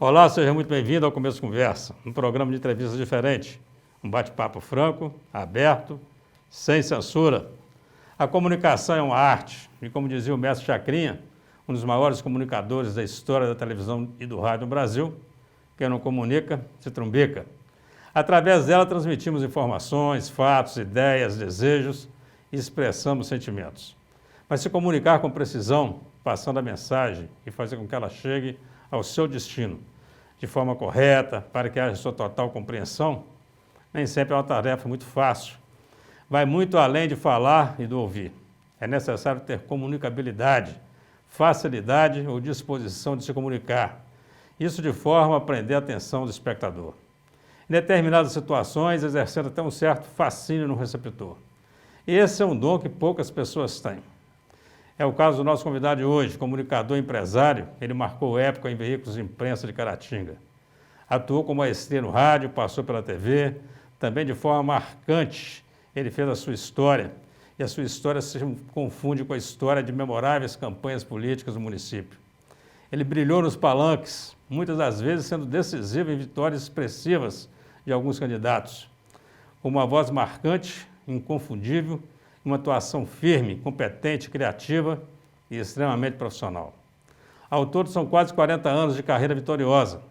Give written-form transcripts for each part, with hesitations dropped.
Olá, seja muito bem-vindo ao Começo Conversa, um programa de entrevista diferente, um bate-papo franco, aberto, sem censura. A comunicação é uma arte e, como dizia o mestre Chacrinha, um dos maiores comunicadores da história da televisão e do rádio no Brasil, quem não comunica, se trumbica. Através dela transmitimos informações, fatos, ideias, desejos e expressamos sentimentos. Mas se comunicar com precisão, passando a mensagem e fazer com que ela chegue ao seu destino, de forma correta, para que haja sua total compreensão, nem sempre é uma tarefa muito fácil. Vai muito além de falar e do ouvir. É necessário ter comunicabilidade, facilidade ou disposição de se comunicar. Isso de forma a prender a atenção do espectador. Em determinadas situações, exercendo até um certo fascínio no receptor. E esse é um dom que poucas pessoas têm. É o caso do nosso convidado de hoje, comunicador e empresário. Ele marcou época em veículos de imprensa de Caratinga. Atuou como maestria no rádio, passou pela TV, também de forma marcante. Ele fez a sua história, e a sua história se confunde com a história de memoráveis campanhas políticas do município. Ele brilhou nos palanques, muitas das vezes sendo decisivo em vitórias expressivas de alguns candidatos. Com uma voz marcante, inconfundível, uma atuação firme, competente, criativa e extremamente profissional. Ao todo, são quase 40 anos de carreira vitoriosa.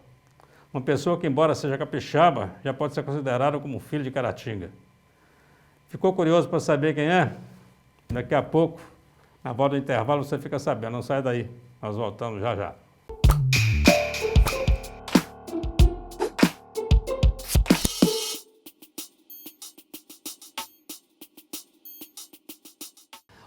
Uma pessoa que, embora seja capixaba, já pode ser considerada como filho de Caratinga. Ficou curioso para saber quem é? Daqui a pouco, na volta do intervalo, você fica sabendo. Não sai daí. Nós voltamos já já.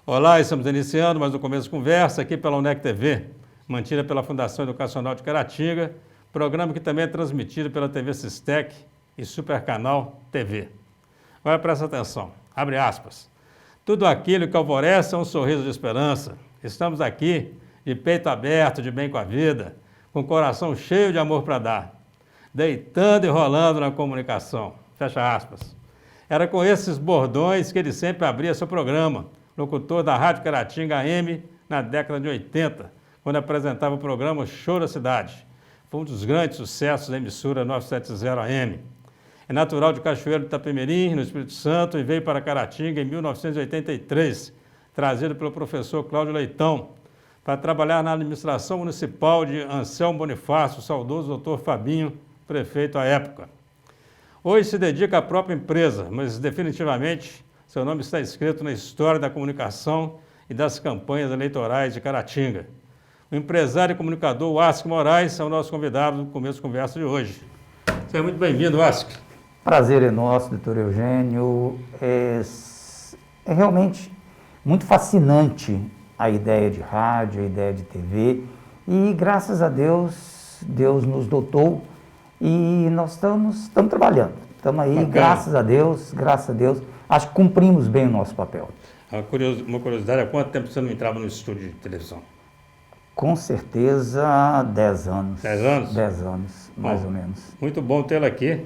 Olá, estamos iniciando mais um Começo de Conversa aqui pela UNEC TV, mantida pela Fundação Educacional de Caratinga, programa que também é transmitido pela TV Sistec e Supercanal TV. Agora presta atenção, abre aspas. Tudo aquilo que alvorece é um sorriso de esperança. Estamos aqui de peito aberto, de bem com a vida, com o coração cheio de amor para dar, deitando e rolando na comunicação. Fecha aspas. Era com esses bordões que ele sempre abria seu programa, locutor da Rádio Caratinga AM na década de 80, quando apresentava o programa Show da Cidade. Foi um dos grandes sucessos da emissora 970 AM. É natural de Cachoeiro de Itapemirim, no Espírito Santo, e veio para Caratinga em 1983, trazido pelo professor Cláudio Leitão, para trabalhar na administração municipal de Anselmo Bonifácio, o saudoso doutor Fabinho, prefeito à época. Hoje se dedica à própria empresa, mas definitivamente seu nome está escrito na história da comunicação e das campanhas eleitorais de Caratinga. O empresário e comunicador Waskio Moraes é o nosso convidado do Começo de Conversa de hoje. Seja muito bem-vindo, Waskio. Prazer é nosso, doutor Eugênio. É realmente muito fascinante a ideia de rádio, a ideia de TV. E graças a Deus, Deus nos dotou e nós estamos trabalhando. Estamos aí, bacana. Graças a Deus, acho que cumprimos bem o nosso papel. Uma curiosidade, há quanto tempo você não entrava no estúdio de televisão? Com certeza, 10 anos. 10 anos? 10 anos, mais ou menos. Muito bom tê-lo aqui.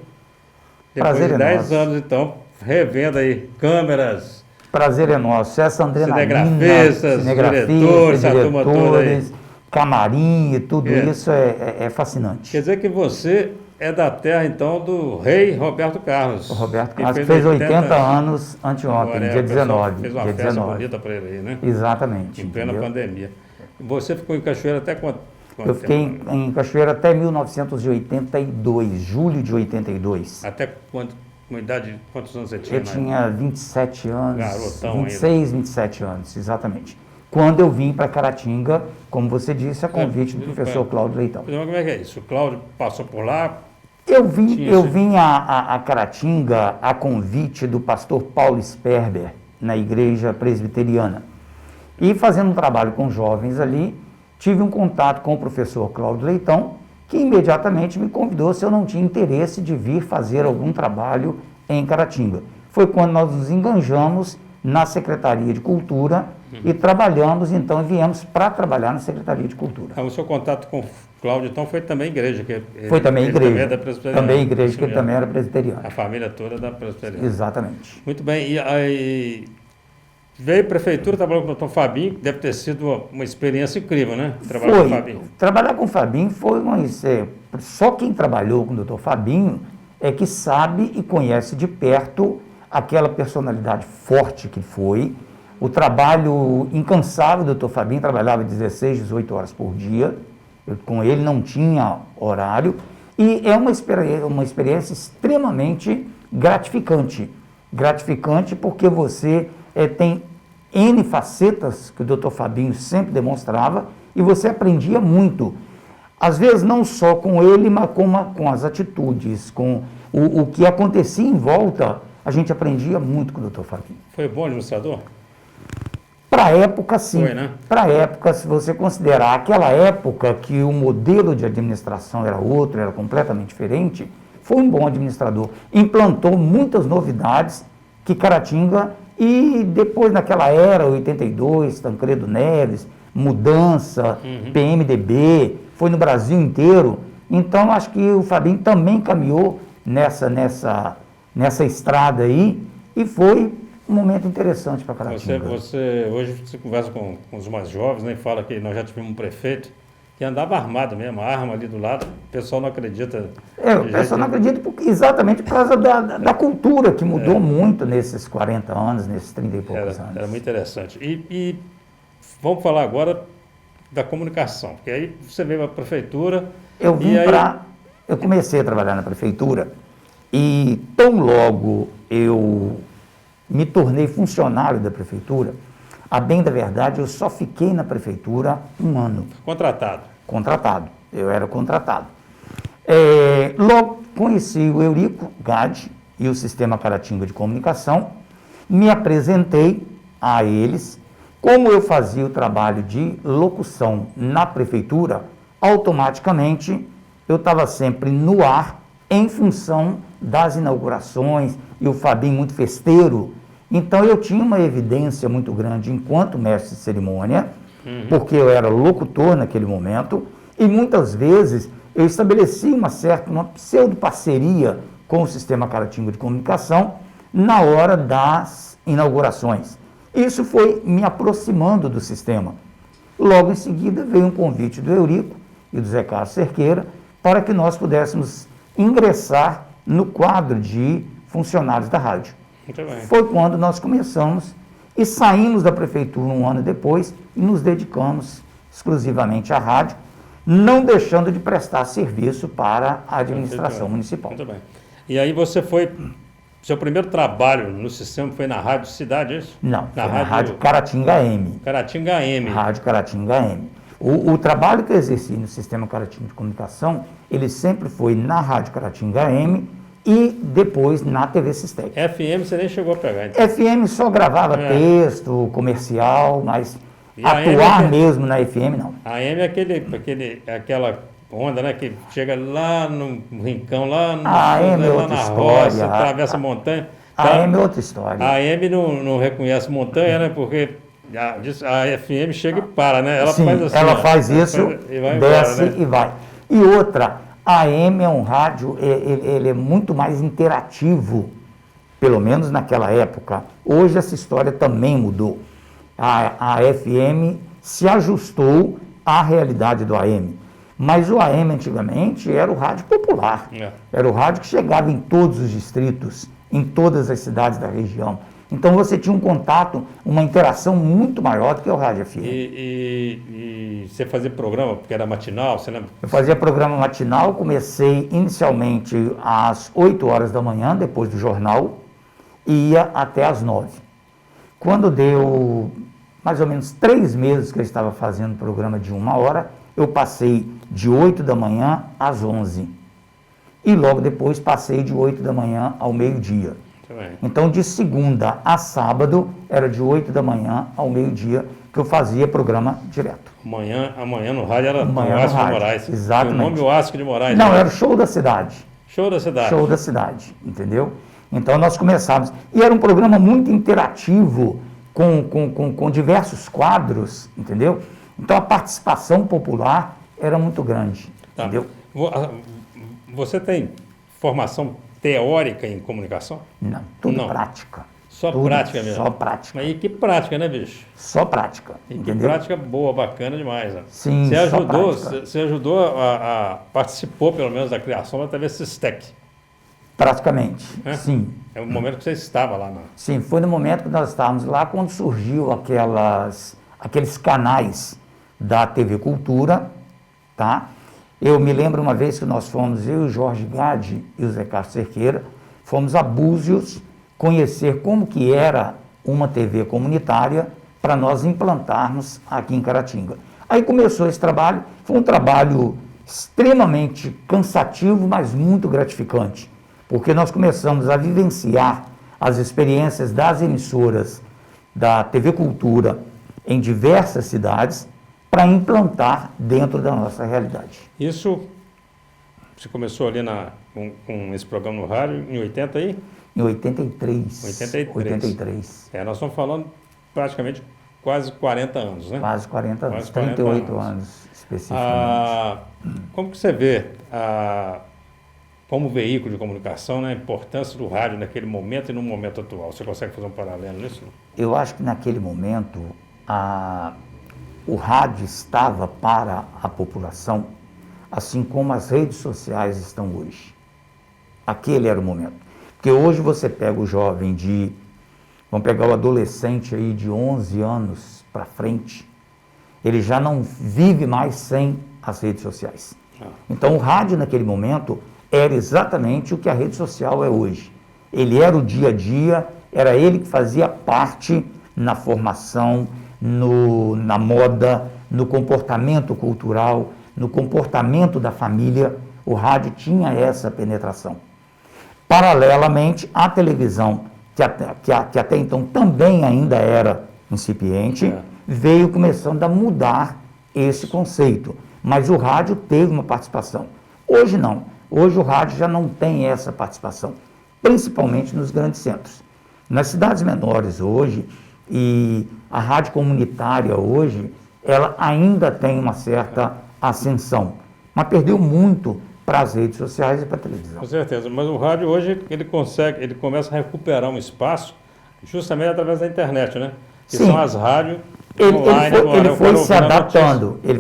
Depois Prazer de é 10 nosso. anos, então, revendo aí câmeras, Prazer é nosso. Essa adrenalina, cinegrafistas, diretores, a turma toda aí. Camarim e tudo isso é fascinante. Quer dizer que você é da terra, então, do rei Roberto Carlos. O Roberto Carlos fez 80 anos anteontem, Agora, dia 19. Fez uma dia festa 19. bonita para ele aí, né? Exatamente. Em plena entendeu? pandemia. Você ficou em Cachoeira até quanto Eu fiquei tempo? em Cachoeira até 1982, julho de 82. Até com idade, quantos anos você tinha? Eu tinha 27 anos, Garotão 26, 27 anos, exatamente. Quando eu vim para Caratinga, como você disse, a convite do professor Cláudio Leitão. Mas como é que é isso? O Cláudio passou por lá? Eu vim a Caratinga a convite do pastor Paulo Sperber, na igreja presbiteriana. E fazendo um trabalho com jovens ali, tive um contato com o professor Cláudio Leitão, que imediatamente me convidou se eu não tinha interesse de vir fazer algum trabalho em Caratinga. Foi quando nós nos enganjamos na Secretaria de Cultura e trabalhamos, então, e viemos para trabalhar na Secretaria de Cultura. O seu contato com o Cláudio, então, foi também igreja? Foi também igreja. Também é da presbiteriana. Também igreja, que ele também era presbiteriano. A família toda da presbiteriana. Exatamente. Muito bem. E aí veio a prefeitura, trabalhou com o doutor Fabinho, deve ter sido uma experiência incrível, né? Trabalhar com o Fabinho. Trabalhar com o Fabinho foi só quem trabalhou com o Dr. Fabinho é que sabe e conhece de perto aquela personalidade forte que foi, o trabalho incansável do Dr. Fabinho, trabalhava 16, 18 horas por dia, com ele não tinha horário, e é uma experiência extremamente gratificante. Gratificante porque você tem N facetas que o Dr. Fabinho sempre demonstrava e você aprendia muito. Às vezes não só com ele, mas com as atitudes, com o que acontecia em volta, a gente aprendia muito com o Dr. Fabinho. Foi bom administrador? Para a época, sim. Foi, né? Para a época, se você considerar aquela época que o modelo de administração era outro, era completamente diferente, foi um bom administrador. Implantou muitas novidades que Caratinga, e depois naquela era, 82, Tancredo Neves, mudança, PMDB, foi no Brasil inteiro. Então, acho que o Fabinho também caminhou nessa estrada aí, e foi um momento interessante para Caratinga. Hoje você conversa com os mais jovens, né, e fala que nós já tivemos um prefeito que andava armado mesmo, a arma ali do lado, o pessoal não acredita. O pessoal não acredita exatamente por causa da cultura, que mudou muito nesses 40 anos, nesses 30 e poucos anos. Era muito interessante. E vamos falar agora da comunicação, porque aí você veio para a prefeitura. Eu comecei a trabalhar na prefeitura e tão logo eu me tornei funcionário da prefeitura, a bem da verdade, eu só fiquei na prefeitura um ano. Contratado? Contratado, eu era contratado. Logo conheci o Eurico Gade e o Sistema Caratinga de Comunicação, me apresentei a eles. Como eu fazia o trabalho de locução na prefeitura, automaticamente eu estava sempre no ar em função das inaugurações, e o Fabinho muito festeiro. Então eu tinha uma evidência muito grande enquanto mestre de cerimônia, porque eu era locutor naquele momento, e muitas vezes eu estabeleci uma pseudo-parceria com o Sistema Caratinga de Comunicação na hora das inaugurações. Isso foi me aproximando do sistema. Logo em seguida veio um convite do Eurico e do Zé Carlos Cerqueira para que nós pudéssemos ingressar no quadro de funcionários da rádio. Muito bem. Foi quando nós começamos e saímos da prefeitura um ano depois e nos dedicamos exclusivamente à rádio, não deixando de prestar serviço para a administração municipal. Muito bem. E aí você foi, seu primeiro trabalho no sistema foi na Rádio Cidade, é isso? Não, na Rádio Caratinga AM. Caratinga AM. Rádio Caratinga AM. O trabalho que eu exerci no Sistema Caratinga de Comunicação, ele sempre foi na Rádio Caratinga AM e depois na TV Sistec. FM você nem chegou a pegar, então. FM só gravava texto, comercial, mas E atuar mesmo na FM, não. A AM é aquela onda, né, que chega lá no Rincão, lá na roça, atravessa a montanha. A AM é outra história. A AM não reconhece montanha, né, porque a FM chega e para, né? Ela faz assim. Ela faz isso, desce e vai. E outra, a AM é um rádio, ele é muito mais interativo, pelo menos naquela época. Hoje essa história também mudou. A FM se ajustou à realidade do AM. Mas o AM antigamente era o rádio popular. Era o rádio que chegava em todos os distritos, em todas as cidades da região. Então você tinha um contato, uma interação muito maior do que o rádio FM. E você fazia programa, porque era matinal, você lembra? Eu fazia programa matinal, comecei inicialmente às 8 horas da manhã, depois do jornal, e ia até às 9. Quando deu mais ou menos 3 meses que eu estava fazendo programa de 1 hora, eu passei de 8 da manhã às 11. E logo depois passei de 8 da manhã ao meio-dia. Então, de segunda a sábado, era de 8 da manhã ao meio-dia que eu fazia programa direto. Amanhã no rádio era Oasco de Moraes. Exatamente. O nome Oasco de Moraes. Não, era o Show da Cidade. Show da Cidade. Show da Cidade, entendeu? Então, nós começávamos. E era um programa muito interativo, com diversos quadros, entendeu? Então, a participação popular era muito grande, entendeu? Você tem formação teórica em comunicação? Não, tudo prática. Só prática mesmo? Só prática. Mas e que prática, né, bicho? Só prática, E entendeu? que prática boa, bacana demais. Né? Sim, só prática. Você ajudou participou pelo menos da criação da TV Sistec. Praticamente, Né? sim. É o momento que você estava lá. Sim, foi no momento que nós estávamos lá, quando surgiu aqueles canais da TV Cultura, tá? Eu me lembro uma vez que nós fomos, eu, o Jorge Gade e o Zé Carlos Cerqueira, fomos a Búzios conhecer como que era uma TV comunitária para nós implantarmos aqui em Caratinga. Aí começou esse trabalho, foi um trabalho extremamente cansativo, mas muito gratificante, porque nós começamos a vivenciar as experiências das emissoras da TV Cultura em diversas cidades para implantar dentro da nossa realidade. Isso, você começou ali com esse programa no rádio em 80 aí? Em 83. 83. Nós estamos falando praticamente quase 40 anos, né? Quase 40 anos, Quase 40 38 anos especificamente. Como que você vê como veículo de comunicação, né, a importância do rádio naquele momento e no momento atual? Você consegue fazer um paralelo nisso? Eu acho que naquele momento o rádio estava para a população, assim como as redes sociais estão hoje. Aquele era o momento. Porque hoje você pega o jovem vamos pegar o adolescente aí de 11 anos para frente, ele já não vive mais sem as redes sociais. Então o rádio naquele momento era exatamente o que a rede social é hoje. Ele era o dia a dia, era ele que fazia parte na formação, na moda, no comportamento cultural, no comportamento da família. O rádio tinha essa penetração. Paralelamente, a televisão, que até então também ainda era incipiente, veio começando a mudar esse conceito. Mas o rádio teve uma participação. Hoje não. Hoje o rádio já não tem essa participação, principalmente nos grandes centros. Nas cidades menores hoje, e a rádio comunitária hoje, ela ainda tem uma certa ascensão, mas perdeu muito para as redes sociais e para a televisão. Com certeza, mas o rádio hoje ele começa a recuperar um espaço justamente através da internet, né? Que Sim. são as rádios online. Ele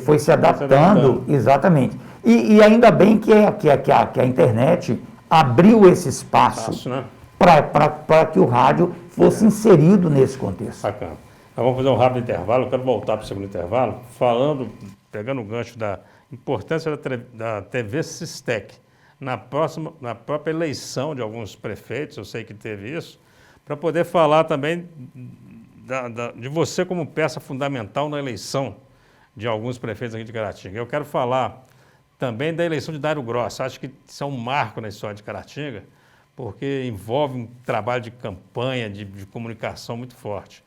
foi se adaptando, exatamente. E ainda bem que a internet abriu esse espaço, né? para que o rádio fosse inserido nesse contexto. Bacana. Nós vamos fazer um rápido intervalo, eu quero voltar para o segundo intervalo, pegando o gancho da importância da TV Sistec na própria eleição de alguns prefeitos, eu sei que teve isso, para poder falar também de você como peça fundamental na eleição de alguns prefeitos aqui de Caratinga. Eu quero falar também da eleição de Dário Grossa. Acho que isso é um marco na história de Caratinga, porque envolve um trabalho de campanha, de comunicação muito forte.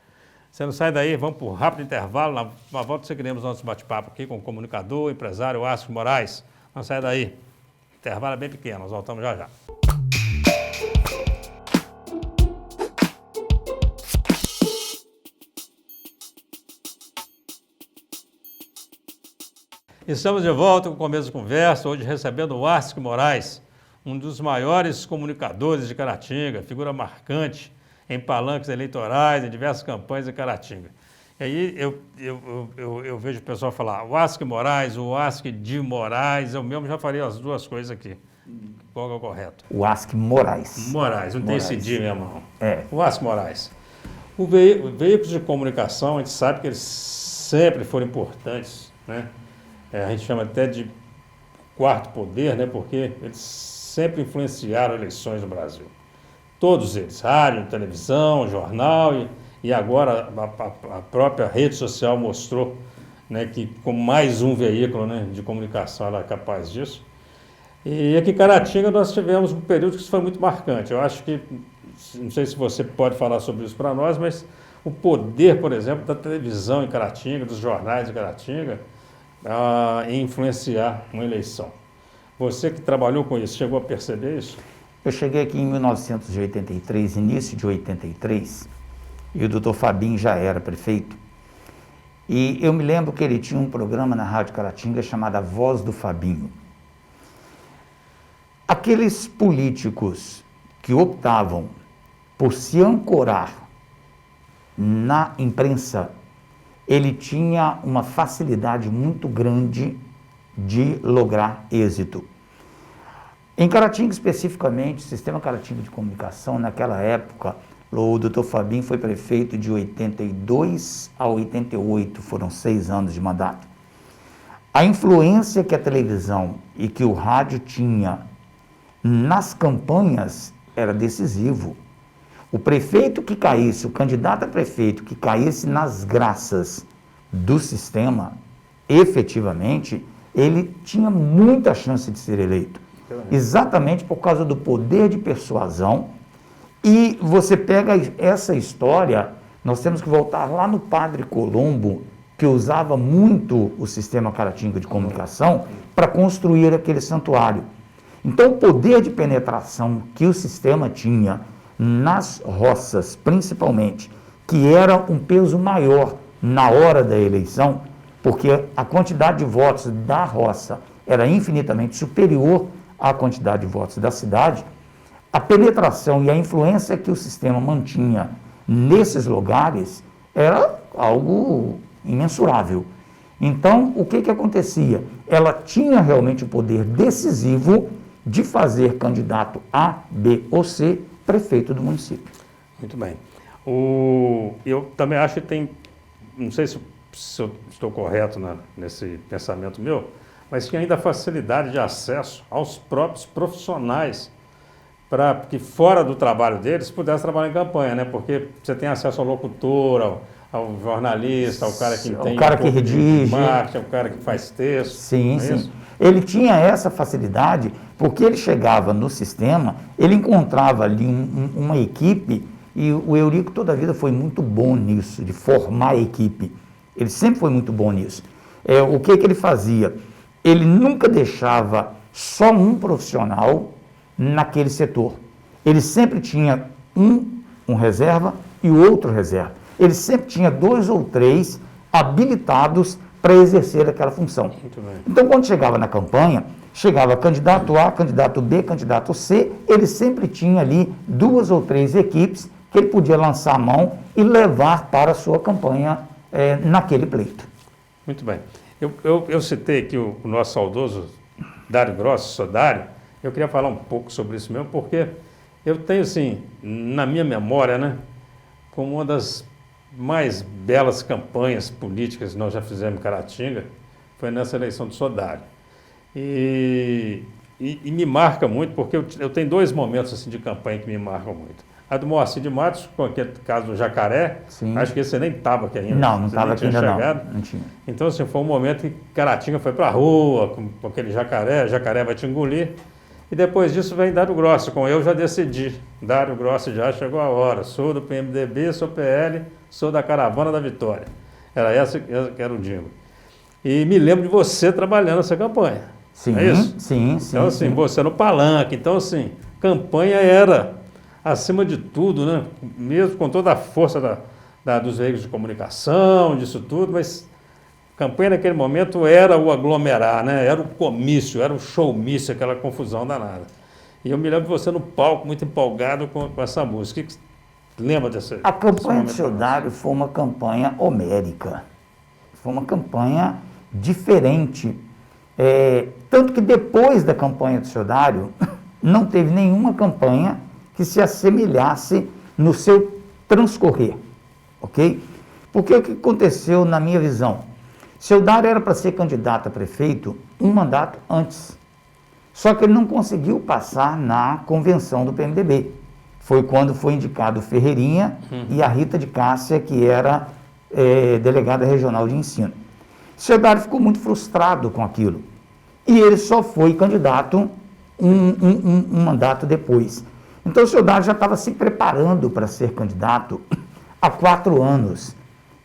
Você não sai daí, vamos para um rápido intervalo. Na volta seguiremos nosso bate-papo aqui com o comunicador, empresário Wasco Moraes. Não sai daí. O intervalo é bem pequeno, nós voltamos já já. Estamos de volta com o Começo de Conversa, hoje recebendo o Wasco Moraes, um dos maiores comunicadores de Caratinga, figura marcante em palanques eleitorais, em diversas campanhas de Caratinga. E aí eu vejo o pessoal falar Wasco Moraes, o Wasco de Moraes, eu mesmo já falei as duas coisas aqui. Qual é o correto? Wasco Moraes. Moraes, não tem esse D mesmo, não. É. Wasco Moraes. Os veículos de comunicação, a gente sabe que eles sempre foram importantes, né? A gente chama até de quarto poder, né? Porque eles sempre influenciaram eleições no Brasil. Todos eles, rádio, televisão, jornal e agora a própria rede social mostrou, né, que como mais um veículo, né, de comunicação ela é capaz disso. E aqui em Caratinga nós tivemos um período que isso foi muito marcante. Eu acho que, não sei se você pode falar sobre isso para nós, mas o poder, por exemplo, da televisão em Caratinga, dos jornais de Caratinga, em influenciar uma eleição. Você que trabalhou com isso, chegou a perceber isso? Eu cheguei aqui em 1983, início de 83, e o doutor Fabinho já era prefeito. E eu me lembro que ele tinha um programa na Rádio Caratinga chamado A Voz do Fabinho. Aqueles políticos que optavam por se ancorar na imprensa, ele tinha uma facilidade muito grande de lograr êxito. Em Caratinga, especificamente, o sistema Caratinga de comunicação, naquela época, o Dr. Fabinho foi prefeito de 82 a 88, foram 6 anos de mandato. A influência que a televisão e que o rádio tinha nas campanhas era decisivo. O prefeito que caísse, o candidato a prefeito que caísse nas graças do sistema, efetivamente, ele tinha muita chance de ser eleito. Exatamente por causa do poder de persuasão. E você pega essa história, nós temos que voltar lá no Padre Colombo, que usava muito o sistema Caratinga de comunicação para construir aquele santuário. Então, o poder de penetração que o sistema tinha nas roças, principalmente, que era um peso maior na hora da eleição, porque a quantidade de votos da roça era infinitamente superior à quantidade de votos da cidade, a penetração e a influência que o sistema mantinha nesses lugares era algo imensurável. Então, o que acontecia? Ela tinha realmente o poder decisivo de fazer candidato A, B ou C prefeito do município. Muito bem. Eu também acho que tem, não sei se eu estou correto nesse pensamento meu, mas tinha ainda facilidade de acesso aos próprios profissionais para que fora do trabalho deles pudesse trabalhar em campanha, né? Porque você tem acesso ao locutor, ao jornalista, ao cara que entende, o cara que redige, marketing, o cara que faz texto. Sim, sim. Isso? Ele tinha essa facilidade porque ele chegava no sistema, ele encontrava ali uma equipe, e o Eurico toda a vida foi muito bom nisso, de formar a equipe. Ele sempre foi muito bom nisso. O que ele fazia? Ele nunca deixava só um profissional naquele setor. Ele sempre tinha um reserva e o outro reserva. Ele sempre tinha 2 ou 3 habilitados para exercer aquela função. Então, quando chegava na campanha, chegava candidato A, candidato B, candidato C, ele sempre tinha ali 2 ou 3 equipes que ele podia lançar a mão e levar para a sua campanha naquele pleito. Muito bem. Eu citei aqui o nosso saudoso Dário Grossi, sou Dário. Eu queria falar um pouco sobre isso mesmo, porque eu tenho, assim, na minha memória, né, como uma das mais belas campanhas políticas que nós já fizemos em Caratinga, foi nessa eleição do Sodário. E me marca muito, porque eu tenho 2 momentos assim, de campanha que me marcam muito. A do Moacir de Matos, com aquele caso do Jacaré, sim. Acho que você nem estava aqui ainda. Não estava aqui ainda não tinha. Então, assim, foi um momento que Caratinga foi para a rua, com aquele jacaré vai te engolir. E depois disso vem Dário Grossi, com eu já decidi. Dário Grossi já chegou a hora. Sou do PMDB, sou PL, sou da Caravana da Vitória. Era essa que era o jingle. E me lembro de você trabalhando nessa campanha. Sim, é isso? Sim. Então, assim, você no palanque. Então, assim, campanha era, acima de tudo, né? Mesmo com toda a força dos veículos de comunicação, disso tudo, mas campanha naquele momento era o aglomerar, né? Era o comício, era o showmício, aquela confusão danada. E eu me lembro de você no palco, muito empolgado com essa música. O que você lembra dessa? A campanha do seu Dário foi uma campanha homérica. Foi uma campanha diferente. Tanto que depois da campanha do seu Dário, não teve nenhuma campanha que se assemelhasse no seu transcorrer. Ok? Porque o que aconteceu na minha visão? Seu Dário era para ser candidato a prefeito um mandato antes. Só que ele não conseguiu passar na convenção do PMDB. Foi quando foi indicado o Ferreirinha e a Rita de Cássia, que era delegada regional de ensino. Seu Dário ficou muito frustrado com aquilo. E ele só foi candidato um mandato depois. Então o seu Dário já estava se preparando para ser candidato há 4 anos.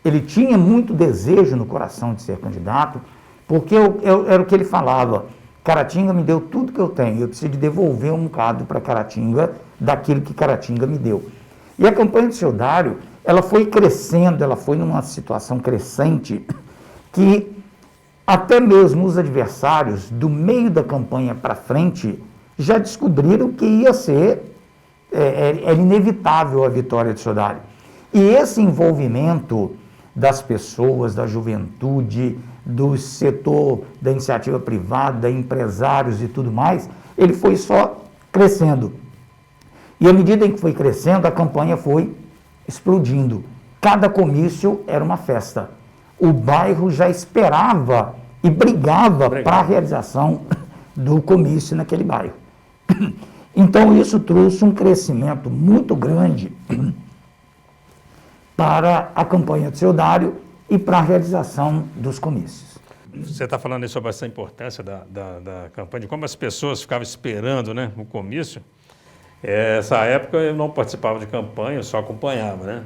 Ele tinha muito desejo no coração de ser candidato, porque era o que ele falava. Caratinga me deu tudo que eu tenho, eu preciso de devolver um bocado para Caratinga daquilo que Caratinga me deu. E a campanha do seu Dário, ela foi crescendo, ela foi numa situação crescente, que até mesmo os adversários, do meio da campanha para frente, já descobriram que ia ser, era inevitável a vitória do seu Dário. E esse envolvimento das pessoas, da juventude, do setor da iniciativa privada, empresários e tudo mais, ele foi só crescendo. E à medida em que foi crescendo, a campanha foi explodindo. Cada comício era uma festa. O bairro já esperava e brigava para a realização do comício naquele bairro. Então isso trouxe um crescimento muito grande para a campanha do seu Dário e para a realização dos comícios. Você está falando aí sobre essa importância da campanha, de como as pessoas ficavam esperando, né, o comício. Essa época eu não participava de campanha, eu só acompanhava, né?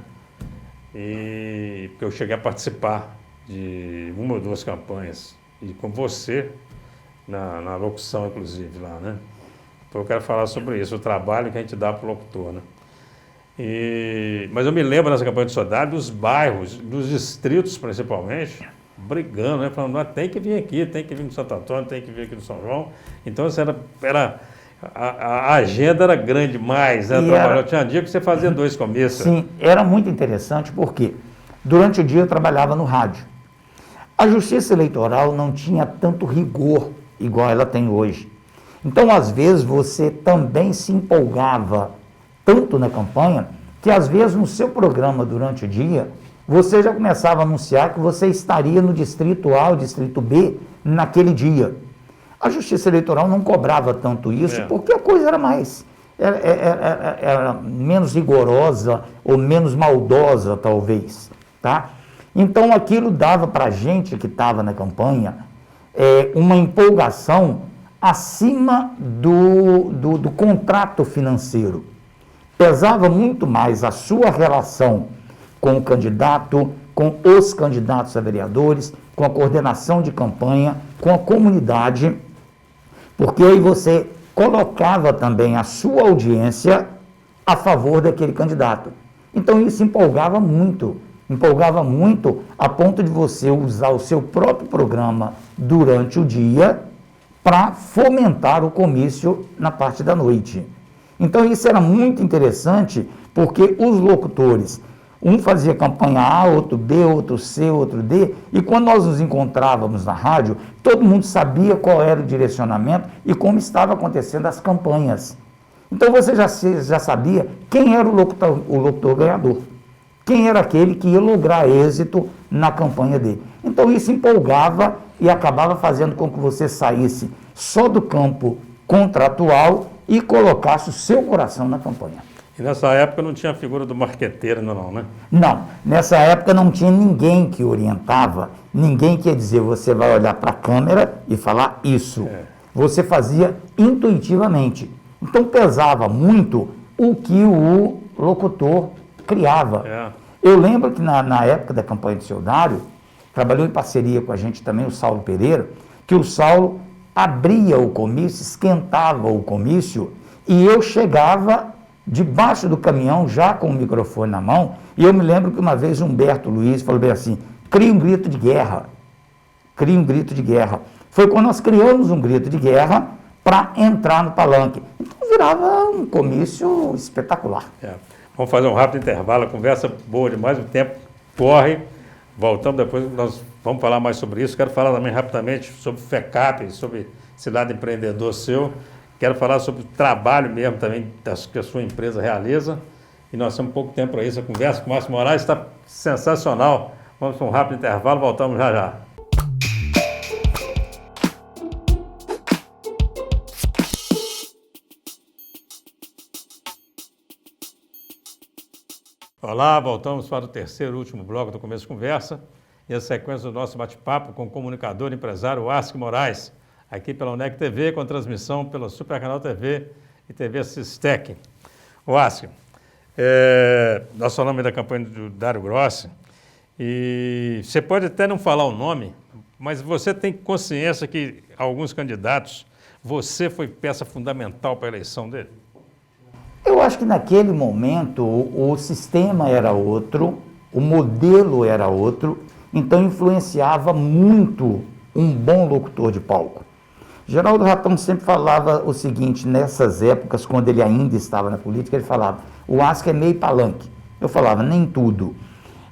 E porque eu cheguei a participar de uma ou duas campanhas, e com você, na locução, inclusive, lá, né? Então eu quero falar sobre isso, o trabalho que a gente dá para o locutor, né? Mas eu me lembro nessa campanha de Sodário dos bairros, dos distritos principalmente, brigando, né? Falando, ah, tem que vir aqui, tem que vir no Santo Antônio, tem que vir aqui no São João. Então isso a agenda era grande demais, né? Tinha dia que você fazia 2 comícios. Sim, era muito interessante porque durante o dia eu trabalhava no rádio. A Justiça Eleitoral não tinha tanto rigor igual ela tem hoje. Então, às vezes, você também se empolgava tanto na campanha que, às vezes, no seu programa durante o dia, você já começava a anunciar que você estaria no distrito A ou distrito B naquele dia. A Justiça Eleitoral não cobrava tanto isso porque a coisa era mais... Era menos rigorosa ou menos maldosa, talvez, tá? Então, aquilo dava para a gente que estava na campanha uma empolgação acima do contrato financeiro. Pesava muito mais a sua relação com o candidato, com os candidatos a vereadores, com a coordenação de campanha, com a comunidade, porque aí você colocava também a sua audiência a favor daquele candidato. Então isso empolgava muito a ponto de você usar o seu próprio programa durante o dia para fomentar o comício na parte da noite. Então isso era muito interessante, porque os locutores, um fazia campanha A, outro B, outro C, outro D, e quando nós nos encontrávamos na rádio, todo mundo sabia qual era o direcionamento e como estava acontecendo as campanhas. Então você já sabia quem era o locutor ganhador, quem era aquele que ia lograr êxito na campanha dele. Então isso empolgava e acabava fazendo com que você saísse só do campo contratual e colocasse o seu coração na campanha. E nessa época não tinha a figura do marqueteiro, não, né? Não, nessa época não tinha ninguém que orientava, ninguém que ia dizer, você vai olhar para a câmera e falar isso. Você fazia intuitivamente. Então pesava muito o que o locutor criava. Eu lembro que na época da campanha do seu Dário, trabalhou em parceria com a gente também o Saulo Pereira, que o Saulo abria o comício, esquentava o comício, e eu chegava debaixo do caminhão, já com o microfone na mão, e eu me lembro que uma vez Humberto Luiz falou bem assim, cria um grito de guerra, cria um grito de guerra. Foi quando nós criamos um grito de guerra para entrar no palanque. Então virava um comício espetacular. Vamos fazer um rápido intervalo, a conversa boa demais, o tempo corre, voltamos depois, nós vamos falar mais sobre isso. Quero falar também rapidamente sobre o FECAP, sobre esse lado empreendedor seu. Quero falar sobre o trabalho mesmo também que a sua empresa realiza. E nós temos pouco tempo para isso. A conversa com o Márcio Moraes está sensacional. Vamos para um rápido intervalo, voltamos já já. Olá, voltamos para o terceiro e último bloco do Começo de Conversa. E a sequência do nosso bate-papo com o comunicador e empresário Waskio Moraes, aqui pela UNEC TV, com transmissão pela Supercanal TV e TV Sistec. Waskio, nós falamos da campanha do Dário Grossi, e você pode até não falar o nome, mas você tem consciência que alguns candidatos, você foi peça fundamental para a eleição dele? Eu acho que naquele momento o sistema era outro, o modelo era outro, então influenciava muito um bom locutor de palco. Geraldo Ratão sempre falava o seguinte, nessas épocas, quando ele ainda estava na política, ele falava, o Waskio é meio palanque. Eu falava, nem tudo.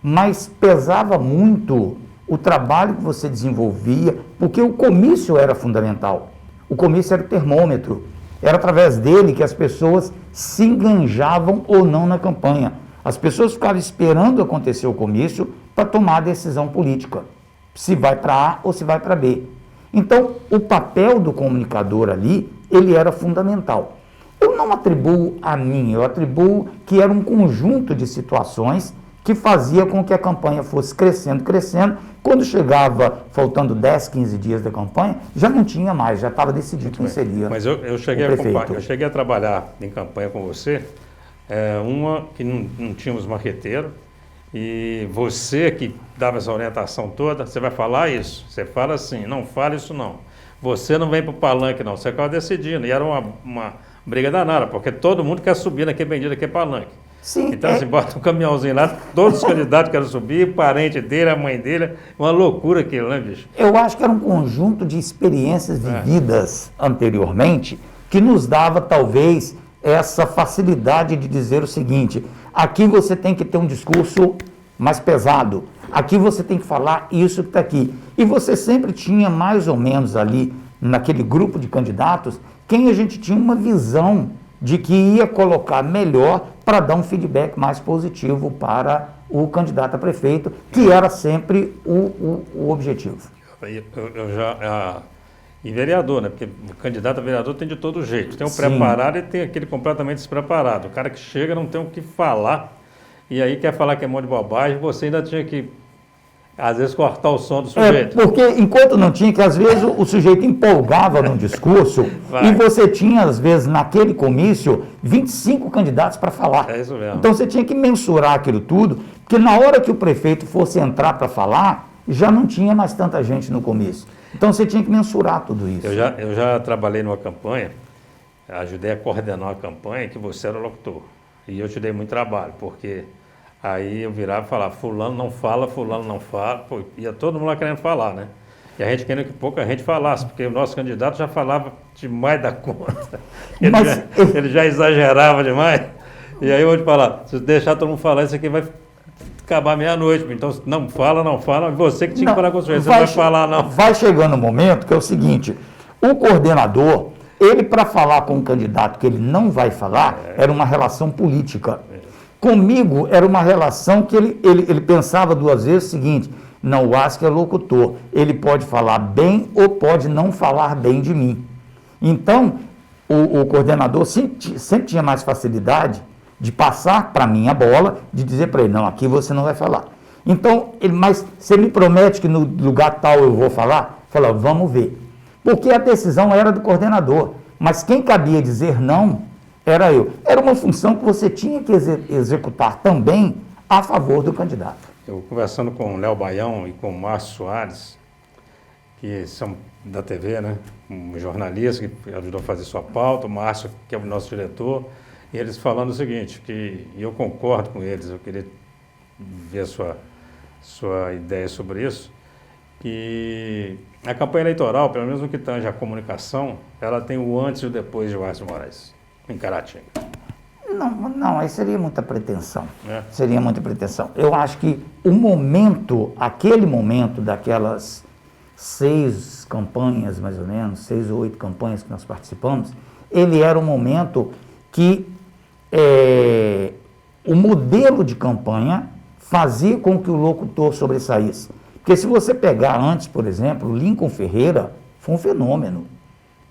Mas pesava muito o trabalho que você desenvolvia, porque o comício era fundamental. O comício era o termômetro. Era através dele que as pessoas se enganjavam ou não na campanha. As pessoas ficavam esperando acontecer o comício para tomar a decisão política, se vai para A ou se vai para B. Então, o papel do comunicador ali, ele era fundamental. Eu não atribuo a mim, eu atribuo que era um conjunto de situações que fazia com que a campanha fosse crescendo, crescendo. Quando chegava, faltando 10, 15 dias da campanha, já não tinha mais, já estava decidido quem seria. Mas eu cheguei a trabalhar em campanha com você, uma que não tínhamos marqueteiro, e você que dava essa orientação toda, você vai falar isso, você fala assim, não fala isso não. Você não vem para o palanque não, você acaba decidindo. E era uma briga danada, porque todo mundo quer subir naquele bendito, naquele palanque. Sim, então, assim, bota um caminhãozinho lá, todos os candidatos querem subir, parente dele, a mãe dele, uma loucura aquilo, né, bicho? Eu acho que era um conjunto de experiências vividas anteriormente que nos dava, talvez, essa facilidade de dizer o seguinte, aqui você tem que ter um discurso mais pesado, aqui você tem que falar isso que está aqui. E você sempre tinha mais ou menos ali, naquele grupo de candidatos, quem a gente tinha uma visão de que ia colocar melhor para dar um feedback mais positivo para o candidato a prefeito, que era sempre o objetivo. E vereador, né? Porque o candidato a vereador tem de todo jeito. Tem o Sim. preparado e tem aquele completamente despreparado. O cara que chega não tem o que falar e aí quer falar que é um monte de bobagem, você ainda tinha que, às vezes, cortar o som do sujeito. Porque enquanto não tinha, que às vezes o sujeito empolgava no discurso e você tinha, às vezes, naquele comício, 25 candidatos para falar. É isso mesmo. Então você tinha que mensurar aquilo tudo, porque na hora que o prefeito fosse entrar para falar, já não tinha mais tanta gente no comício. Então você tinha que mensurar tudo isso. Eu já trabalhei numa campanha, ajudei a coordenar a campanha, que você era o locutor. E eu te dei muito trabalho, porque aí eu virava e falava, fulano não fala, pô, ia todo mundo lá querendo falar, né? E a gente querendo que pouca gente falasse, porque o nosso candidato já falava demais da conta. Ele já exagerava demais. E aí eu vou te falar, se deixar todo mundo falar, isso aqui vai acabar meia-noite. Então, não fala, você que tinha que falar com o sujeito, você não vai falar não. Vai chegando um momento que é o seguinte, o coordenador, ele para falar com um candidato que ele não vai falar, era uma relação política. Comigo era uma relação que ele pensava duas vezes o seguinte, não, o Asca é locutor, ele pode falar bem ou pode não falar bem de mim. Então, o coordenador sempre tinha mais facilidade de passar para mim a bola, de dizer para ele, não, aqui você não vai falar. Então, mas você me promete que no lugar tal eu vou falar? Fala, vamos ver. Porque a decisão era do coordenador, mas quem cabia dizer não era eu. Era uma função que você tinha que executar também a favor do candidato. Eu conversando com o Léo Baião e com o Márcio Soares, que são da TV, né? Um jornalista que ajudou a fazer sua pauta, o Márcio, que é o nosso diretor, e eles falando o seguinte, e eu concordo com eles, eu queria ver a sua ideia sobre isso, que a campanha eleitoral, pelo menos no que tange a comunicação, ela tem o antes e o depois de Washington de Moraes, em Caratinga. Não, aí seria muita pretensão. Seria muita pretensão. Eu acho que o momento, aquele momento daquelas 6 campanhas, mais ou menos, 6 ou 8 campanhas que nós participamos, ele era um momento que o modelo de campanha fazia com que o locutor sobressaísse. Porque se você pegar antes, por exemplo, o Lincoln Ferreira foi um fenômeno.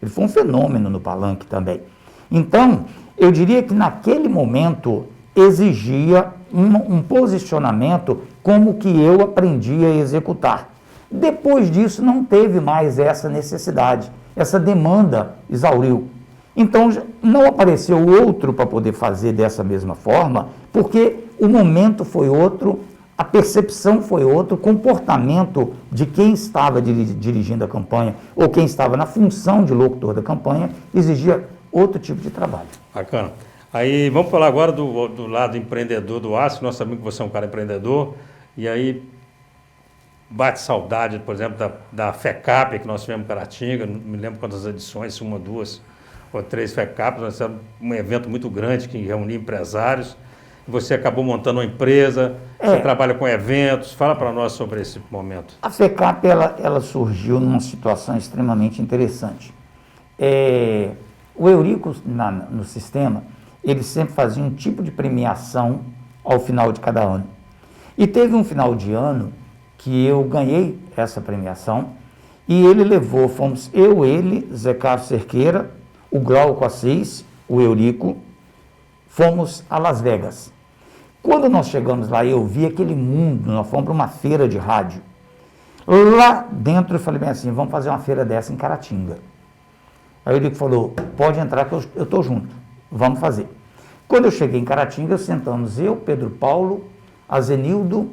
Ele foi um fenômeno no palanque também. Então, eu diria que naquele momento exigia um posicionamento como que eu aprendi a executar. Depois disso não teve mais essa necessidade, essa demanda exauriu. Então não apareceu outro para poder fazer dessa mesma forma, porque o momento foi outro, a percepção foi outra, o comportamento de quem estava dirigindo a campanha ou quem estava na função de locutor da campanha exigia outro tipo de trabalho. Bacana. Aí vamos falar agora do lado empreendedor do Asca. Nós sabemos que você é um cara empreendedor e aí bate saudade, por exemplo, da FECAP que nós tivemos em Caratinga, não me lembro quantas edições, 1, 2 ou 3 FECAPs, nós tivemos um evento muito grande que reunia empresários você acabou montando uma empresa, você trabalha com eventos. Fala para nós sobre esse momento. A FECAP, ela surgiu numa situação extremamente interessante. O Eurico, no sistema, ele sempre fazia um tipo de premiação ao final de cada ano. E teve um final de ano que eu ganhei essa premiação e ele levou, fomos eu, ele, Zé Carlos Cerqueira, o Glauco Assis, o Eurico, fomos a Las Vegas. Quando nós chegamos lá, eu vi aquele mundo, nós fomos para uma feira de rádio. Lá dentro eu falei bem assim, vamos fazer uma feira dessa em Caratinga. Aí o Eurico falou, pode entrar que eu estou junto, vamos fazer. Quando eu cheguei em Caratinga, sentamos eu, Pedro Paulo, a Zenildo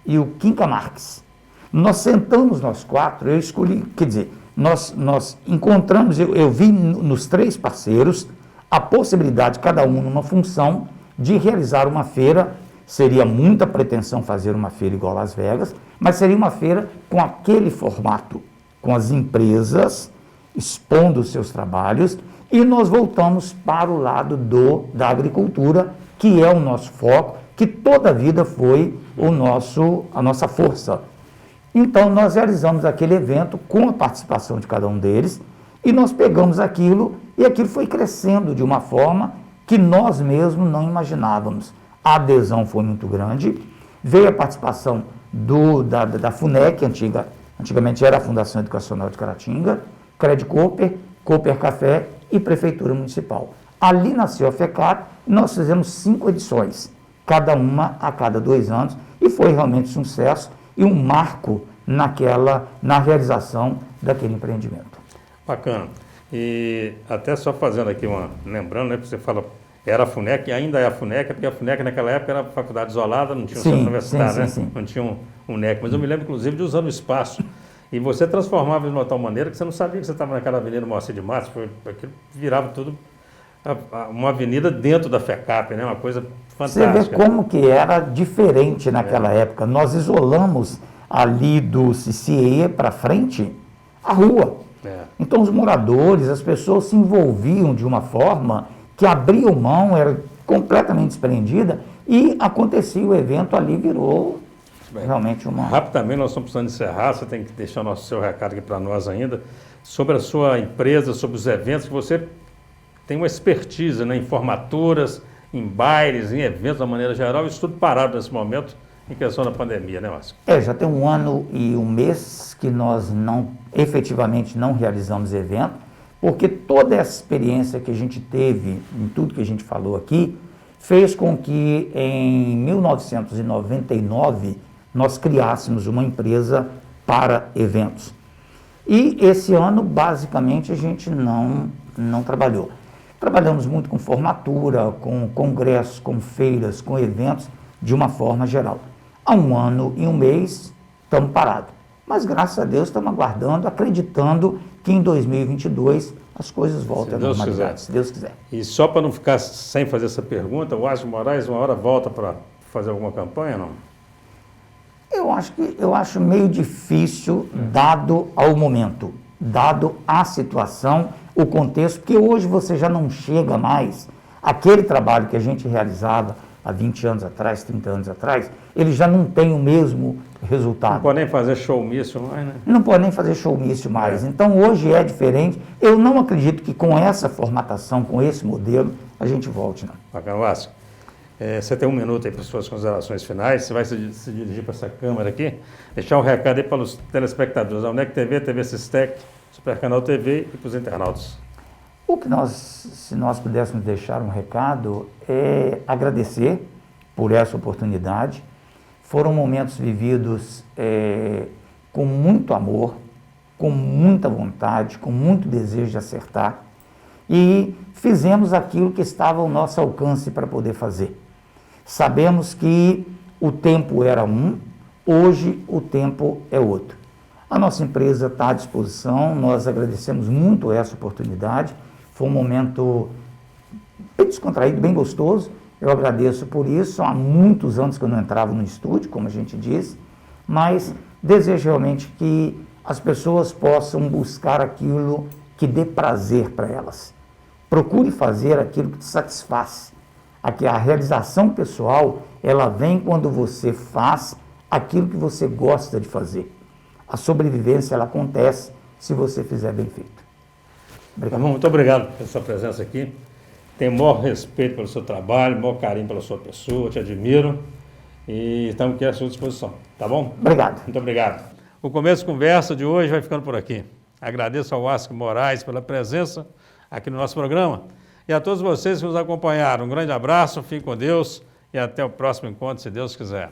e o Quinca Marques. Nós sentamos nós quatro, eu escolhi, quer dizer, nós encontramos, eu vi nos três parceiros a possibilidade, cada um numa função, de realizar uma feira. Seria muita pretensão fazer uma feira igual Las Vegas, mas seria uma feira com aquele formato, com as empresas expondo os seus trabalhos, e nós voltamos para o lado da agricultura, que é o nosso foco, que toda a vida foi a nossa força. Então, nós realizamos aquele evento com a participação de cada um deles, e nós pegamos aquilo, e aquilo foi crescendo de uma forma que nós mesmos não imaginávamos. A adesão foi muito grande, veio a participação da FUNEC, antigamente era a Fundação Educacional de Caratinga, Credit Cooper Café e Prefeitura Municipal. Ali nasceu a FECAP, e nós fizemos 5 edições, cada uma a cada 2 anos, e foi realmente um sucesso e um marco na realização daquele empreendimento. Bacana. E até só fazendo aqui lembrando, né, que você fala, era a FUNEC, ainda é a FUNEC, porque a FUNEC naquela época era faculdade isolada, não tinha um centro universitário, né? Sim. Não tinha um NEC, mas eu me lembro, inclusive, de usando o espaço. E você transformava de uma tal maneira que você não sabia que você estava naquela avenida Moacir de Matos, aquilo virava tudo uma avenida dentro da FECAP, né? Uma coisa fantástica. Você vê como que era diferente naquela época. Nós isolamos ali do CCE para frente a rua. Então os moradores, as pessoas se envolviam de uma forma que abriam mão, era completamente desprendida, e acontecia o evento ali, virou realmente uma... Rapidamente, nós estamos precisando encerrar, você tem que deixar o seu recado aqui para nós ainda, sobre a sua empresa, sobre os eventos, que você tem uma expertise, né, em formaturas, em bailes, em eventos, de uma maneira geral, isso tudo parado nesse momento, em questão da pandemia, né, Márcio? Já tem 1 ano e 1 mês que nós efetivamente não realizamos evento, porque toda essa experiência que a gente teve, em tudo que a gente falou aqui, fez com que em 1999 nós criássemos uma empresa para eventos. E esse ano, basicamente, a gente não trabalhou. Trabalhamos muito com formatura, com congressos, com feiras, com eventos, de uma forma geral. Há 1 ano e 1 mês, estamos parados. Mas, graças a Deus, estamos aguardando, acreditando que em 2022 as coisas voltem à normalidade, se Deus quiser. E só para não ficar sem fazer essa pergunta, o Ásio Moraes uma hora volta para fazer alguma campanha, não? Eu acho meio difícil, dado ao momento, dado a situação, o contexto, porque hoje você já não chega mais, aquele trabalho que a gente realizava há 20 anos atrás, 30 anos atrás, ele já não tem o mesmo resultado. Não pode nem fazer showmício mais, né? Não pode nem fazer showmício mais. Então, hoje é diferente. Eu não acredito que com essa formatação, com esse modelo, a gente volte, não. Bacana, Márcio. Você tem 1 minuto aí para as suas considerações finais. Você vai se dirigir para essa câmera aqui, deixar um recado aí para os telespectadores, a UNEC TV, TV Sistec, Supercanal TV e para os internautas. Se nós pudéssemos deixar um recado, é agradecer por essa oportunidade. Foram momentos vividos com muito amor, com muita vontade, com muito desejo de acertar, e fizemos aquilo que estava ao nosso alcance para poder fazer. Sabemos que o tempo era hoje o tempo é outro. A nossa empresa está à disposição, nós agradecemos muito essa oportunidade. Foi um momento bem descontraído, bem gostoso. Eu agradeço por isso. Há muitos anos que eu não entrava no estúdio, como a gente disse, mas desejo realmente que as pessoas possam buscar aquilo que dê prazer para elas. Procure fazer aquilo que te satisfaz, A realização pessoal, ela vem quando você faz aquilo que você gosta de fazer. A sobrevivência, ela acontece se você fizer bem feito. Obrigado. Irmão, muito obrigado pela sua presença aqui. Tenho o maior respeito pelo seu trabalho, o maior carinho pela sua pessoa, te admiro e estamos aqui à sua disposição, tá bom? Obrigado. Muito obrigado. O Começo de Conversa de hoje vai ficando por aqui. Agradeço ao Wasco Moraes pela presença aqui no nosso programa e a todos vocês que nos acompanharam. Um grande abraço, fiquem com Deus e até o próximo encontro, se Deus quiser.